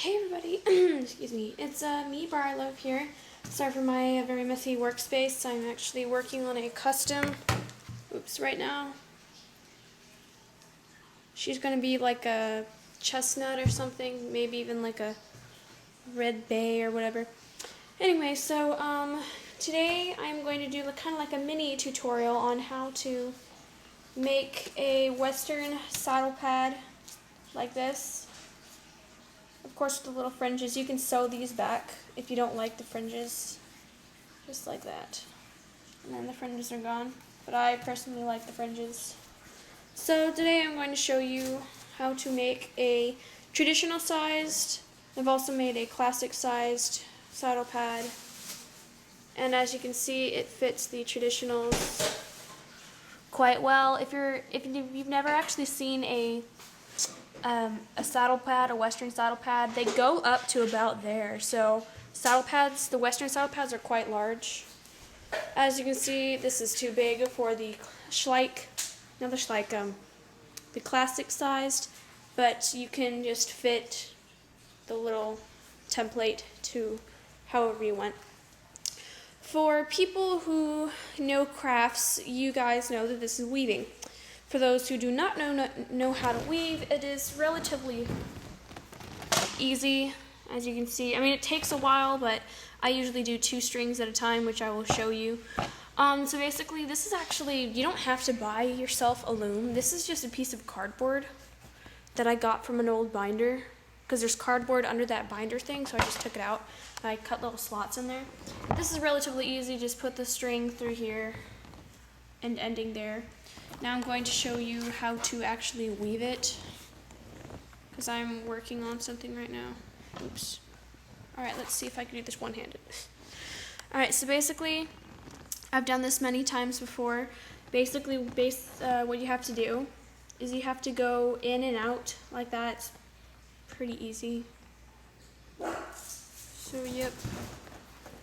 Hey everybody, excuse me, it's me, breyer here. Sorry for my very messy workspace. I'm actually working on a custom, right now. She's going to be like a chestnut or something, maybe even like a red bay or whatever. Anyway, so today I'm going to do kind of like a mini tutorial on how to make a western saddle pad like this. Of course, with the little fringes, you can sew these back if you don't like the fringes, just like that. And then the fringes are gone, but I personally like the fringes. So today I'm going to show you how to make a traditional sized, I've also made a classic sized saddle pad. And as you can see, it fits the traditionals quite well. If you've never actually seen a saddle pad, a western saddle pad, they go up to about there. So saddle pads, the western saddle pads are quite large. As you can see, this is too big for the the classic sized, but you can just fit the little template to however you want. For people who know crafts, you guys know that this is weaving. For those who do not know how to weave, it is relatively easy, as you can see. I mean, it takes a while, but I usually do 2 strings at a time, which I will show you. So basically, this is actually, you don't have to buy yourself a loom. This is just a piece of cardboard that I got from an old binder, because there's cardboard under that binder thing, so I just took it out. I cut little slots in there. This is relatively easy. Just put the string through here and ending there. Now I'm going to show you how to actually weave it, because I'm working on something right now. Oops. Alright, let's see if I can do this one-handed. Alright, so basically, I've done this many times before. Basically, what you have to do is you have to go in and out like that. It's pretty easy. So, yep.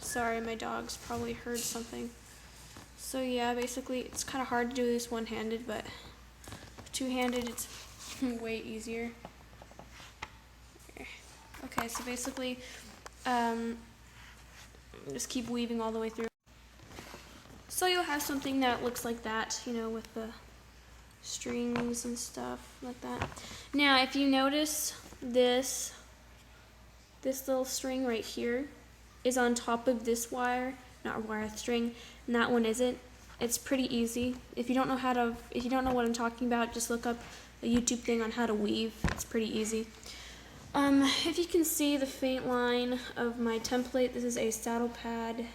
Sorry, my dogs probably heard something. So yeah, basically it's kind of hard to do this one-handed, but two-handed it's way easier. Okay, so basically just keep weaving all the way through. So you'll have something that looks like that, you know, with the strings and stuff like that. Now, if you notice this little string right here is on top of this wire, not wire, string, and that one isn't. It's pretty easy. If you don't know what I'm talking about, just look up a YouTube thing on how to weave. It's pretty easy. If you can see the faint line of my template, this is a saddle pad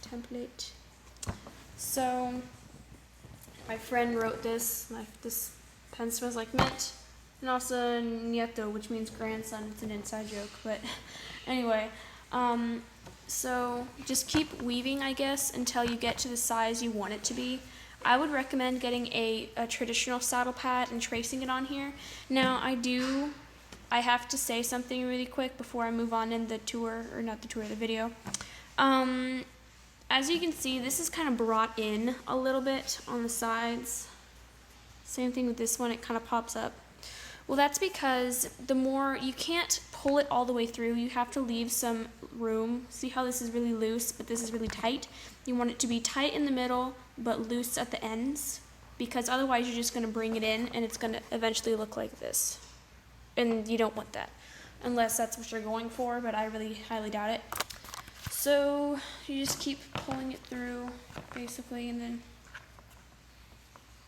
template. So my friend wrote this. This pen smells like mint, and also nieto, which means grandson. It's an inside joke, but anyway. So just keep weaving, I guess, until you get to the size you want it to be. I would recommend getting a traditional saddle pad and tracing it on here. Now, I have to say something really quick before I move on in the video. As you can see, this is kind of brought in a little bit on the sides. Same thing with this one, it kind of pops up. Well, that's because you can't pull it all the way through. You have to leave some room. See how this is really loose, but this is really tight? You want it to be tight in the middle, but loose at the ends, because otherwise you're just going to bring it in, and it's going to eventually look like this. And you don't want that, unless that's what you're going for, but I really highly doubt it. So you just keep pulling it through, basically, and then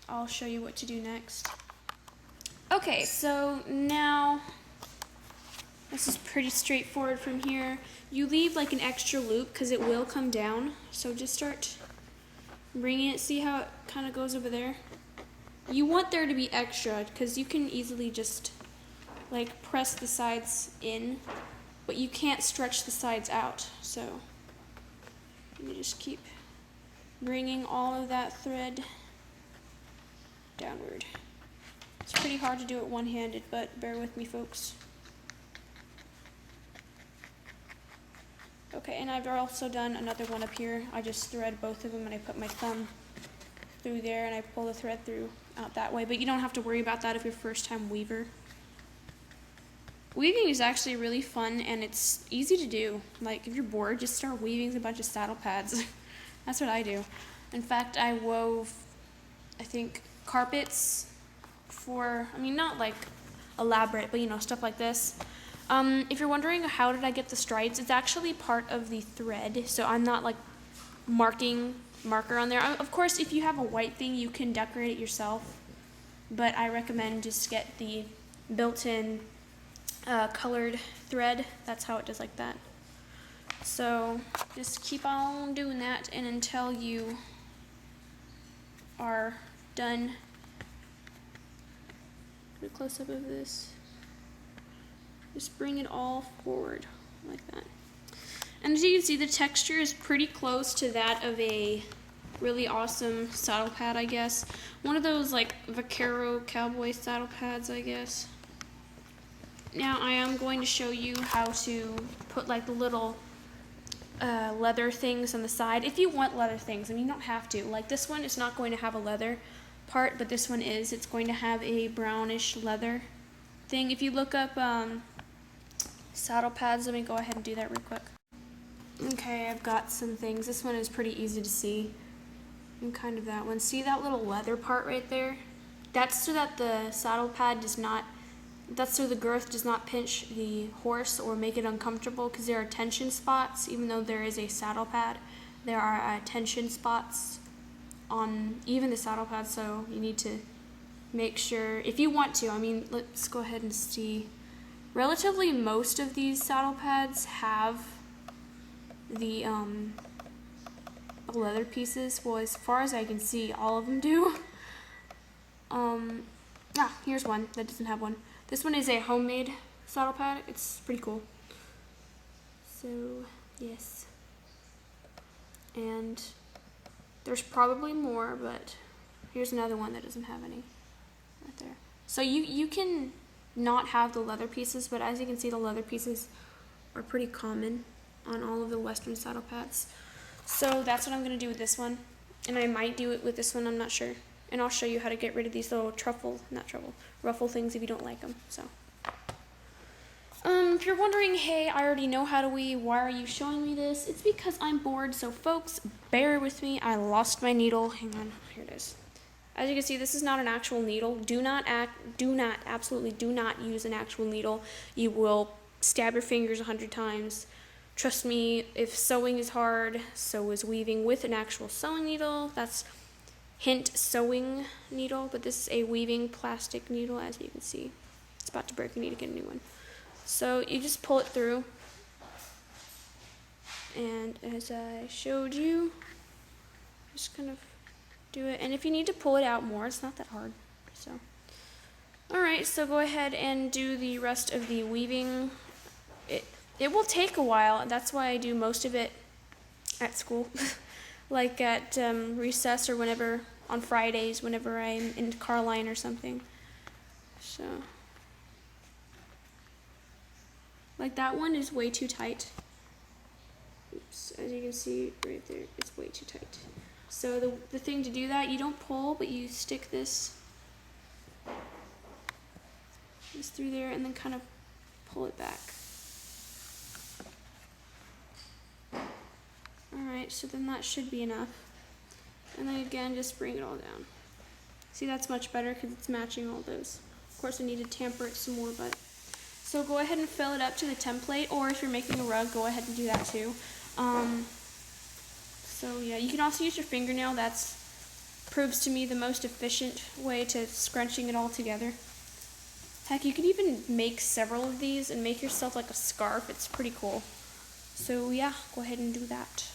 I'll show you what to do next. Okay, so now this is pretty straightforward from here. You leave like an extra loop because it will come down. So just start bringing it. See how it kind of goes over there? You want there to be extra because you can easily just like press the sides in, but you can't stretch the sides out. So you just keep bringing all of that thread downward. It's pretty hard to do it one-handed, but bear with me, folks. Okay, and I've also done another one up here. I just thread both of them, and I put my thumb through there, and I pull the thread through out that way. But you don't have to worry about that if you're a first-time weaver. Weaving is actually really fun and it's easy to do. Like if you're bored, just start weaving a bunch of saddle pads. That's what I do. In fact, I wove, I think, carpets for, I mean, not like elaborate, but you know, stuff like this. If you're wondering how did I get the stripes, it's actually part of the thread, so I'm not like marker on there. Of course, if you have a white thing, you can decorate it yourself, but I recommend just get the built-in colored thread. That's how it does like that. So just keep on doing that, and until you are done. Do a close up of this. Just bring it all forward like that. And as you can see, the texture is pretty close to that of a really awesome saddle pad, I guess. One of those like vaquero cowboy saddle pads, I guess. Now I am going to show you how to put like the little leather things on the side. If you want leather things, I mean, you don't have to. Like this one is not going to have a leather part, but this one is. It's going to have a brownish leather thing. If you look up saddle pads, let me go ahead and do that real quick. Okay, I've got some things. This one is pretty easy to see. And kind of that one. See that little leather part right there? That's so that the saddle pad does not, that's so the girth does not pinch the horse or make it uncomfortable, because there are tension spots. Even though there is a saddle pad, there are tension spots on even the saddle pad, so you need to make sure, if you want to, I mean, let's go ahead and see. Relatively most of these saddle pads have the leather pieces. Well, as far as I can see, all of them do. Here's one that doesn't have one. This one is a homemade saddle pad. It's pretty cool. So, yes. And there's probably more, but here's another one that doesn't have any right there. So you can not have the leather pieces, but as you can see, the leather pieces are pretty common on all of the Western saddle pads. So that's what I'm going to do with this one, and I might do it with this one, I'm not sure. And I'll show you how to get rid of these little ruffle things if you don't like them. So if you're wondering, hey, I already know how to weave, why are you showing me this? It's because I'm bored. So folks, bear with me. I lost my needle. Hang on, here it is. As you can see, this is not an actual needle. Absolutely do not use an actual needle. You will stab your fingers 100 times. Trust me, if sewing is hard, so is weaving with an actual sewing needle. That's hint sewing needle, but this is a weaving plastic needle, as you can see. It's about to break, you need to get a new one. So you just pull it through, and as I showed you, just kind of do it. And if you need to pull it out more, it's not that hard. So, alright, so go ahead and do the rest of the weaving. It will take a while, and that's why I do most of it at school. Like at recess or whenever, on Fridays, whenever I'm in Carline or something. So, like that one is way too tight. Oops, as you can see right there, it's way too tight. So the thing to do that, you don't pull, but you stick this through there and then kind of pull it back. Alright, so then that should be enough. And then again, just bring it all down. See, that's much better because it's matching all those. Of course, I need to tamper it some more, but... So go ahead and fill it up to the template, or if you're making a rug, go ahead and do that too. So yeah, you can also use your fingernail. That's proves to me the most efficient way to scrunching it all together. Heck, you can even make several of these and make yourself like a scarf. It's pretty cool. So yeah, go ahead and do that.